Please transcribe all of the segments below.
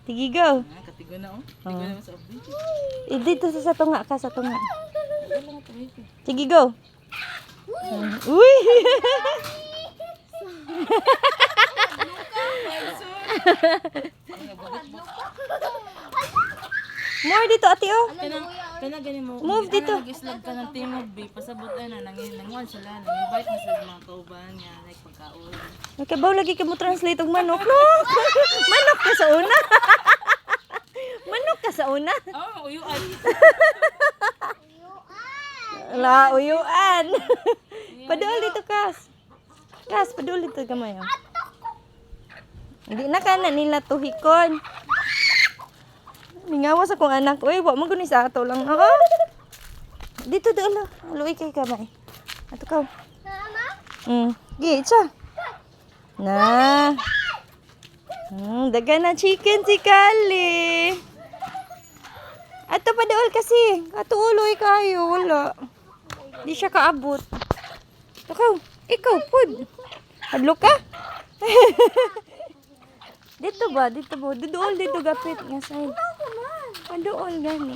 Sige, go. Katigo na, oh. Katigo na sa update. Dito sa tunga ka, sa tunga. Sige, go. Uy! More dito, ate, oh. Kaya ganin mo. Move dito. Nag-islag ka ng timog, B. Pasabot na, nanguan sila. Nang-invite na sa mga kauban niya. Like, pagkaon. Nakabaw lagi ka mo translate og manok, no? Manok ka sa una. Manok ka sa una. Oh, uyuan. La, uyuan. Padul dito, Kas. Kas, padul dito gamay. Oh. Hindi na ka na nila tuhikon. Mingawas akong anak. Uy, wak mo guni sa ato lang. Oh. Dito, doon. Luwi kay kamay. Ato ka. Gitsa. Na. Daga na chicken si Kali. Ato pa doon kasi. Ato uloy kayo. Wala. Di siya kaabot. Ikaw, pud. Hadlo ka? Dito ba? Dool dito gapit nga side. Padool gani.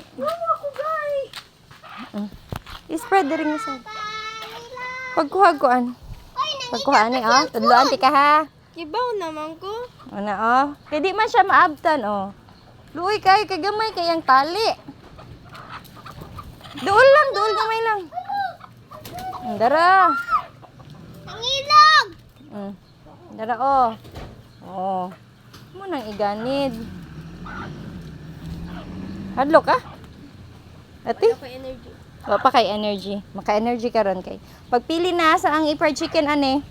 I-spread diri nga side. Pagkuhaan. Pagkuhaan ni oh. Tudloan ti ka ha. Kibaw naman ko. Ana oh. Kay di man siya maabtan oh. Luoy kay gamay kay ang tali. Dool gamay lang. Dara. Ang ilog! Dara oh. Oh. Mo nang iganid. Hadlo ka? Ati? energy. Wa pa kay energy. Maka-energy ka ron kay. Pagpili na sa ang i-fried chicken ane.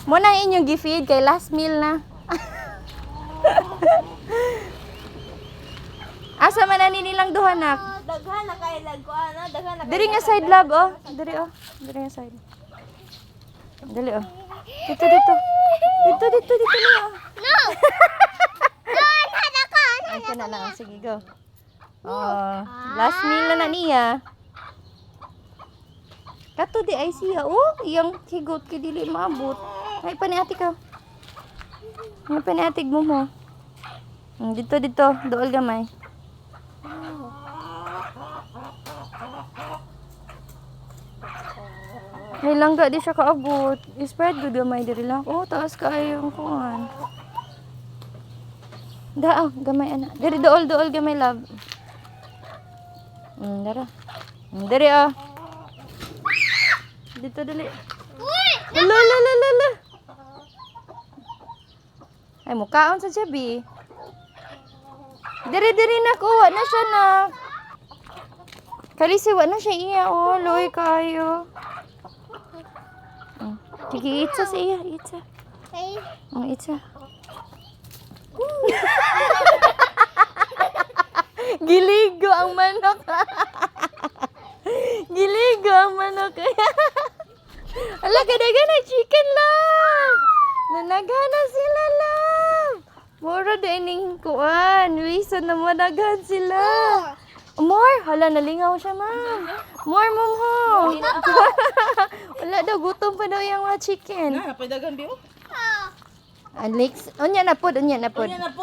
Mo nang inyong gi-feed kay last meal na. Asa man ani nilang duha nak? Daghan na kay lagkuan, daghan na. Diri nga side lab oh. Diri oh. Diri nga side. Dali oh. Dito. Dito na oh. No! No, nada ka. Ay ka na lang. Sige, go. Oh, last meal na niya. Kato di ay siya. Oh, iyang higot kay dili maabot. Ay paniati ka. Ay paniatig mo mo. Dito. Dool gamay. May langga di siya kaabot. I-spread good gamay diri lang. Oh, taas ka ayong kuan. Daa, gamay ana. Diri dool gamay love. Dara. Diri ah. Dito dali. Uy! La. Ay mukaon sa jabi. Diri na kuha na siya na. Kalisi wa na siya iya oh, loy kayo. Sige, itsa sa iya, itsa. Hey. Itsa. Giligo ang manok. Giligo ang manok. Ala, kadaga na chicken lang. Nanagana sila lang. Mura dining kuan. Reason na managan sila. More? Hala, nalingaw siya, ma'am. More, ma'am, ho. Wala daw, gutom pa daw yung mga chicken. Na, pwede dagan, B, oh. Alex, unya na pod. Unya na po.